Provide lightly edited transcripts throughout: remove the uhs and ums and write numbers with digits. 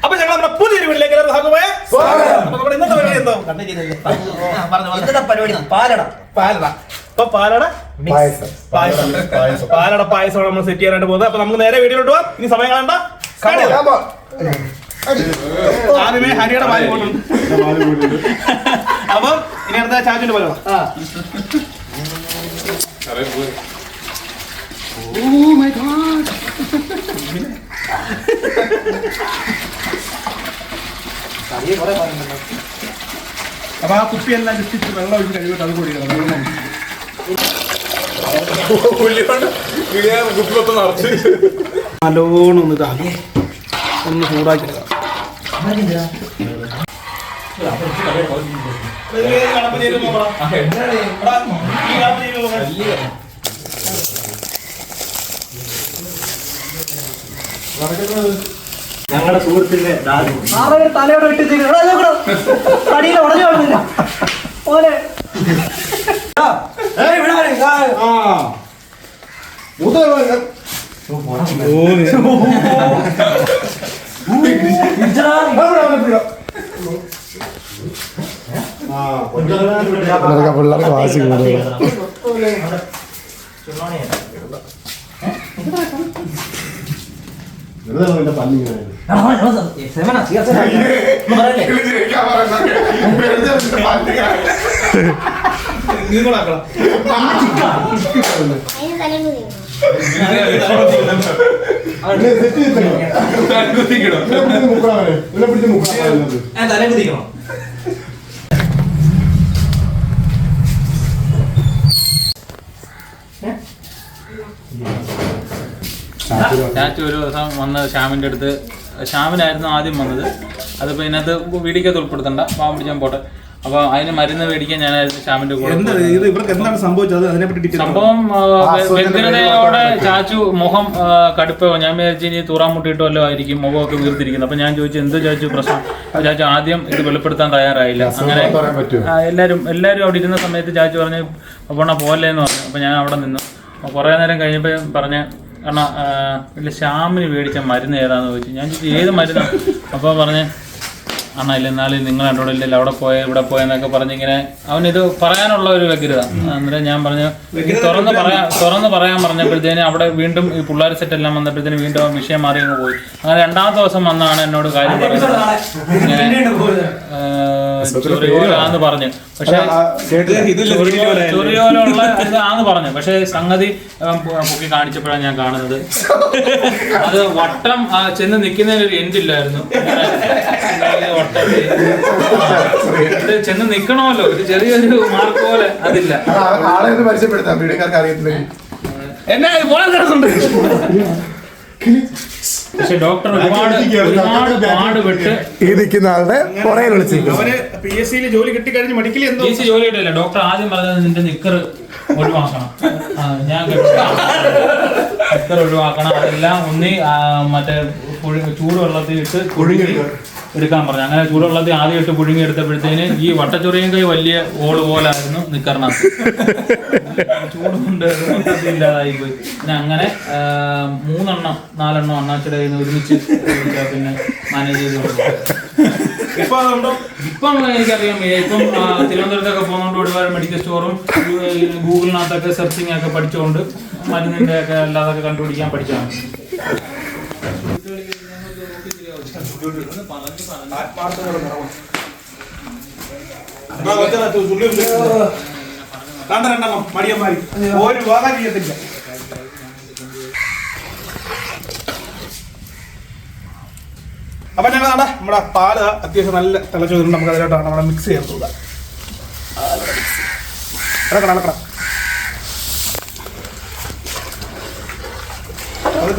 അപ്പൊ ഞങ്ങൾ നമ്മുടെ പുതിയൊരു വീട്ടിലേക്ക് ഇന്നത്തെ പരിപാടി എന്താ പാലട അപ്പൊ പാലട പായസമാണ് നമ്മൾ സെറ്റ് ചെയ്യാനായിട്ട് പോകുന്നത്. അപ്പൊ നമുക്ക് നേരെ വീഡിയോയിലോട്ട് പോവാം. ഇനി സമയം കാണണ്ട. ആദ്യമേ ഹരിയുടെ പാല് പോയിട്ടുണ്ട്. അപ്പം ഇനി അടുത്ത ചാച്ചിന്റെ പാലാണ്. Oh my god. അപ്പൊ ആ കുപ്പിയെല്ലാം ചുറ്റിച്ച് വെള്ളം ഒഴിച്ച് കഴിവിട്ട് അത് കൂടി നല്ലോണം ഒന്ന് ഇതാക്കി ഒന്ന് ചൂടാക്കി ഞങ്ങളുടെ സുഹൃത്തിന്റെ തലയോടെ വിട്ട് കടിയിൽ ഉടഞ്ഞു കൊടുത്തില്ല പോലെ പിള്ളേർക്ക് വാശി കൂടുതൽ. ചാച്ചു ഒരു ദിവസം വന്ന് ശ്യാമിൻ്റെ അടുത്ത്, ശ്യാമിനായിരുന്നു ആദ്യം വന്നത്. അതിപ്പോൾ ഇതിനകത്ത് വീടിക്കകത്ത് ഉൾപ്പെടുത്തണ്ട, പാവം പിടിച്ചാൽ പോട്ടെ. അപ്പോൾ അതിന് മരുന്ന് മേടിക്കാൻ ഞാനായിരുന്നു ശ്യാമിൻ്റെ കൂടെ. സംഭവം വ്യഗ്രതയോടെ ചാച്ചു മുഖം കടുപ്പോ, ഞാൻ വിചാരിച്ചു ഇനി തൂറാൻ മുട്ടിയിട്ടോ വല്ലതും ആയിരിക്കും മുഖമൊക്കെ വീർത്തിരിക്കുന്നത്. അപ്പോൾ ഞാൻ ചോദിച്ചു എന്ത് ചാച്ചു പ്രശ്നം. ചാച്ചു ആദ്യം ഇത് വെളിപ്പെടുത്താൻ തയ്യാറായില്ല. അങ്ങനെ എല്ലാവരും അവിടെ ഇരുന്ന സമയത്ത് ചാച്ചു പറഞ്ഞ് പോണ പോലെ എന്ന് പറഞ്ഞു. അപ്പോൾ ഞാൻ അവിടെ നിന്നു. കുറേ നേരം കഴിഞ്ഞപ്പോൾ പറഞ്ഞ് കാരണം ഇല്ല ശ്യാമിന് മേടിച്ച മരുന്ന് ഏതാന്ന് ചോദിച്ചു. ഞാൻ ചോദിച്ചു ഏത് മരുന്നാണ്. അപ്പോൾ പറഞ്ഞ് അണ്ണാ ഇല്ല എന്നാലും നിങ്ങൾ കണ്ടോടില്ല അവിടെ ഇവിടെ പോയെന്നൊക്കെ പറഞ്ഞിങ്ങനെ അവനിത് പറയാനുള്ള ഒരു വ്യഗ്രത. അന്നേരം ഞാൻ പറഞ്ഞു തുറന്ന് പറയാൻ പറഞ്ഞപ്പോഴത്തേന് അവിടെ വീണ്ടും ഈ പിള്ളേർ സെറ്റെല്ലാം വന്നപ്പോഴത്തേന് വീണ്ടും വിഷയം മാറി അങ്ങ് പോയി. അങ്ങനെ രണ്ടാമത്തെ ദിവസം വന്നാണ് എന്നോട് കാര്യം പറയുന്നത്. ഇങ്ങനെ ചൊറിയോലാന്ന് പറഞ്ഞു. പക്ഷെ ചൊറിയോലുള്ള ഇതാന്ന് പറഞ്ഞു. പക്ഷെ സംഗതി പൊക്കി കാണിച്ചപ്പോഴാണ് ഞാൻ കാണുന്നത് അത് വട്ടം ചെന്ന് നിൽക്കുന്നതിനൊരു എൻഡില്ലായിരുന്നു. ചെന്ന് നിക്കണമല്ലോ, ഒരു ചെറിയൊരു മാർക്ക് പോലെ അതില്ല. എന്നാ പക്ഷെ ഡോക്ടർ ഒരുപാട് പാടുപെട്ട് ഈ നിൽക്കുന്ന ആളുടെ പുറകെ വിളിച്ചിരിക്കും. PSC ജോലി കിട്ടിക്കഴിഞ്ഞ് മെഡിക്കലി ജോലി കിട്ടില്ല. ഡോക്ടർ ആദ്യം പറഞ്ഞത് നിന്റെ നിക്കർ ഒഴിവാക്കണം. ഞാൻ നിക്കർ ഒഴിവാക്കണം. അതെല്ലാം ഒന്നി മറ്റേ ചൂടുവെള്ളത്തിൽ ഇട്ട് എടുക്കാൻ പറഞ്ഞു. അങ്ങനെ ചൂടുവെള്ളത്തിൽ ആദ്യം ഇട്ട് പുഴുങ്ങി എടുത്തപ്പോഴത്തേന് ഈ വട്ടച്ചൊറിയും കൈ വലിയ ഓള് പോലായിരുന്നു നിക്കറിനകത്ത്. ചൂട് കൊണ്ട് ഇല്ലാതായി പോയി. പിന്നെ അങ്ങനെ 4 അണ്ണാച്ചിയുടെ കയ്യിൽ നിന്ന് ഒരുമിച്ച് പിന്നെ മാനേജ് ചെയ്ത് കൊടുക്കും. ഇപ്പം എനിക്കറിയാം. ഇപ്പം തിരുവനന്തപുരത്തൊക്കെ പോകുന്നതുകൊണ്ട് ഒരുപാട് മെഡിക്കൽ സ്റ്റോറും ഗൂഗിളിനകത്തൊക്കെ സെർച്ചിങ് ഒക്കെ പഠിച്ചുകൊണ്ട് മരുന്നിന്റെ ഒക്കെ അല്ലാതൊക്കെ കണ്ടുപിടിക്കാൻ പഠിച്ചാണ്. മടിയന്മാരി ഒരു വാദ ചെയ്യത്തില്ല. അപ്പൊ ഞങ്ങൾ നമ്മുടെ പാല് അത്യാവശ്യം നല്ല തിളച്ചു വന്നിട്ട് നമുക്ക് അതിലോട്ടാണ് നമ്മളെ മിക്സ് ചെയ്യാൻ പോകുക. ഇളക്കണം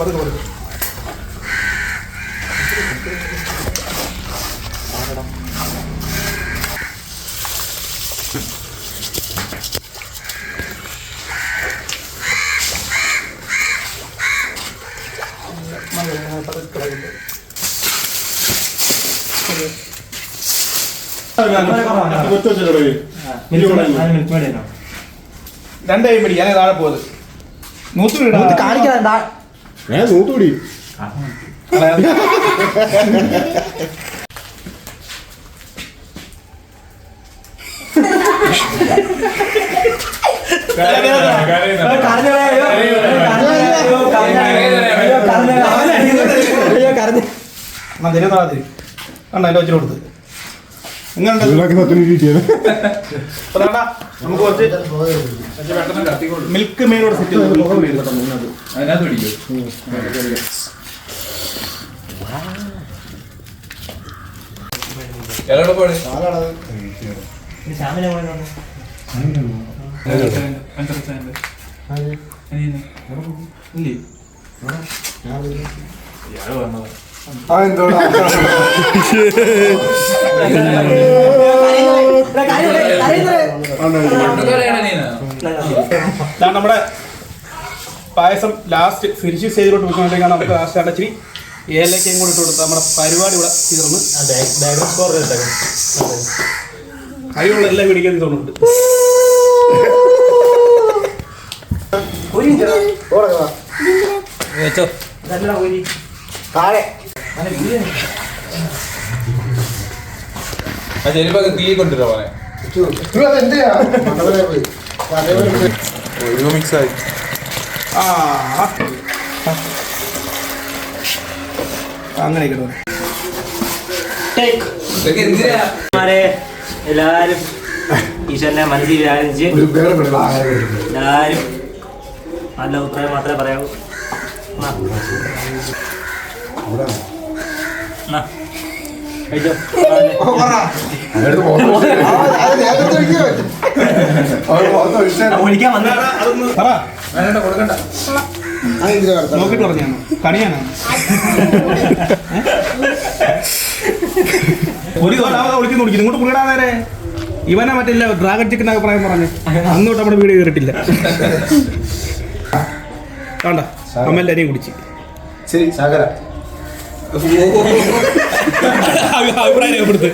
പതുക്കെ രണ്ടായി പിടി ഞാൻ താഴെ പോയത് നൂത്തുപിടി എന്റെ വെച്ചിട്ട് കൊടുത്ത് എങ്ങനെ നമുക്ക് കുറച്ച് മിൽക്ക് മെയിനോട് സെറ്റ് ചെയ്ത് നമ്മുടെ പായസം ലാസ്റ്റ് ഫിനിഷ് ചെയ്തിട്ട് വെക്കുമ്പോഴത്തേക്കാണ് നമുക്ക് ലാസ്റ്റ് അടച്ചിരി ഏലക്കയും കൂടി ഇട്ട് കൊടുത്ത് നമ്മുടെ പരിപാടി ഇവിടെ തീർന്ന് കഴിവുള്ള എല്ലാം പിടിക്കാൻ തോന്നുന്നുണ്ട്. തീ കൊണ്ടിരാ പോലെ മിക്സായി. അങ്ങനെ എല്ലാരും ഈശ്വരനെ മനസ്സിൽ വിചാരിച്ച് എല്ലാരും നല്ല അഭിപ്രായം മാത്രമേ പറയാവൂ. നോക്കിട്ട് പറഞ്ഞാണ് കണിയാണോ ഒരു വിളിക്കുന്നു വിളിക്കുന്നു ഇങ്ങോട്ട് പുള്ളിടാ നേരെ ഇവനെ മറ്റില്ല ഡ്രാഗൺ ചിക്കൻ അഭിപ്രായം പറഞ്ഞു അന്നോട്ട് നമ്മുടെ വീഡിയോ കയറിയിട്ടില്ല. വേണ്ട അമ്മ എല്ലാരെയും കുടിച്ച് അഭിപ്രായം രേഖപ്പെടുത്ത്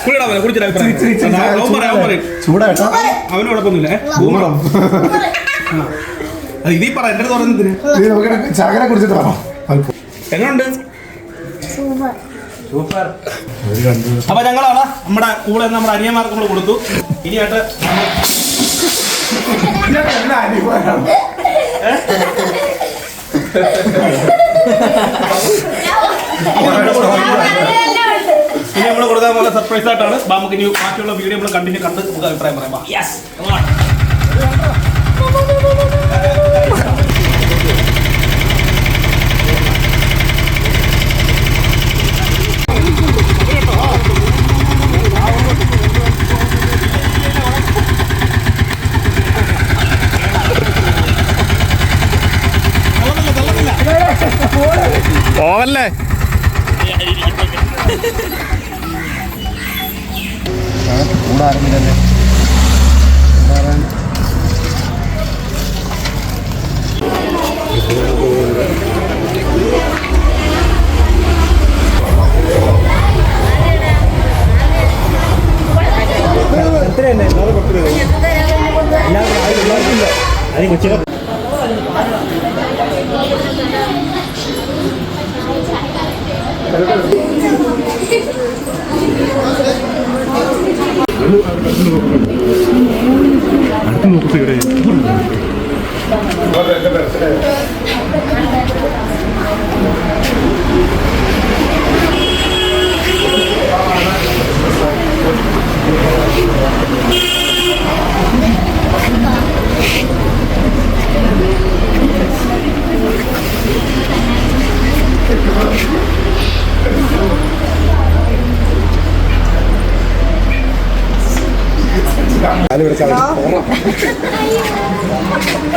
പുള്ളിടാ കുടിച്ചിട്ട് അഭിപ്രായം അവനോടൊപ്പമൊന്നുമില്ല ഇതീ പറ എന്റെ തുറന്നതിന് ചാകര കുടിച്ചിട്ട് പറ എങ്ങനെയുണ്ട്? അപ്പൊ ഞങ്ങളാണ് നമ്മുടെ കൂടെ നമ്മുടെ അനിയന്മാർക്ക് നമ്മൾ കൊടുത്തു. ഇനിയായിട്ട് ഇനി നമ്മൾ കൊടുക്കാൻ പോലെ സർപ്രൈസ് ആയിട്ടാണ്. നമുക്ക് ഇനി ബാക്കിയുള്ള വീഡിയോ നമ്മൾ കണ്ടിന്യൂ കണ്ട് നമുക്ക് അഭിപ്രായം പറയാം. പോവല്ലേ കൂടാറുണ്ടല്ലേ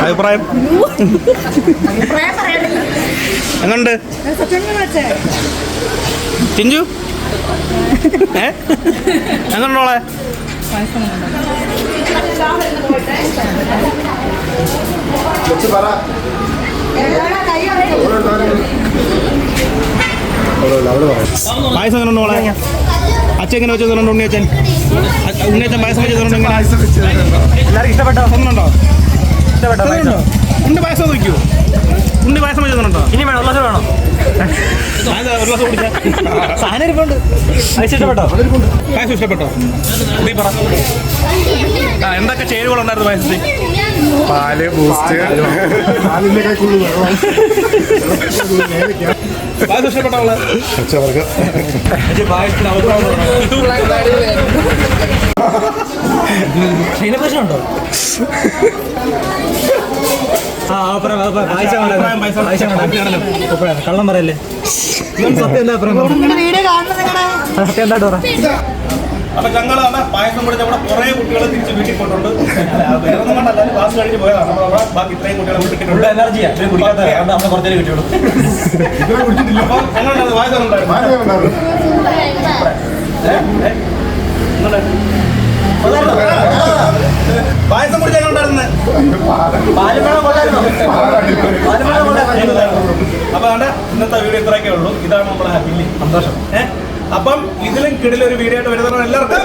അഭിപ്രായം എങ്ങനുണ്ട് ചിഞ്ചു? എങ്ങനുണ്ടോളെ? പായസം എങ്ങനെ ഉണ്ടോളെ? അച്ഛൻ എങ്ങനെ വെച്ച് തന്നിട്ടുണ്ട്? ഉണ്ണിയച്ഛൻ പായസം വെച്ച് തന്നിട്ടുണ്ട്. എല്ലാവർക്കും ഇഷ്ടപ്പെട്ടോ? ഒന്നുണ്ടോ? ഇഷ്ടപ്പെട്ടോ? ഉണ്ണി പായസം നോക്കിയോ? ഉണ്ണി പായസം വെച്ച് തന്നിട്ടുണ്ടോ? ഇനി വേണം, ഉള്ളത് വേണം. ഒരു ഗ്ലാസ് കുടിച്ചാ സാധനം ഇരിപ്പുണ്ട്. ഐസ് ഇഷ്ടപ്പെട്ടോ? പായസം ഇഷ്ടപ്പെട്ടോ? നീ പറ. എന്തൊക്കെ ചേരുവകളുണ്ടായിരുന്നു പായസത്തിൽ? പാല്, ബൂസ്റ്റ്, പായസം ഇഷ്ടപ്പെട്ടോ? പച്ചവർക്ക് ശൈലപുരുഷനുണ്ടോ? കള്ളം പറയല്ലേ. സത്യം എന്താ സത്യം എന്താ പറ. അപ്പൊ ഞങ്ങളാണ് പായസം കുടിച്ച നമ്മുടെ കുറെ കുട്ടികൾ തിരിച്ച് വീട്ടിൽ പോയിട്ടുണ്ട്. വേറെ ഒന്നും കൊണ്ടല്ല, ക്ലാസ് കഴിഞ്ഞ് പോയതാണ്. നമ്മുടെ ബാക്കി ഇത്രയും കുട്ടികളെ വിട്ടിട്ടുണ്ട്. എനർജിയാ നമ്മളെ കുറച്ചേ കിട്ടിയുള്ളൂ. അപ്പൊ എങ്ങനെയുണ്ടായിരുന്നു പായസം? പായസം കുടിച്ചാൽ ഉണ്ടായിരുന്നത് അപ്പൊ അവിടെ ഇന്നത്തെ വീഡിയോ ഇത്രയൊക്കെ ഉള്ളൂ. ഇതാണ് നമ്മുടെ ഹാപ്പി സന്തോഷം. അപ്പം ഇതിലും കിടിലൊരു വീഡിയോ ആയിട്ട് വരുന്നവർ എല്ലാവർക്കും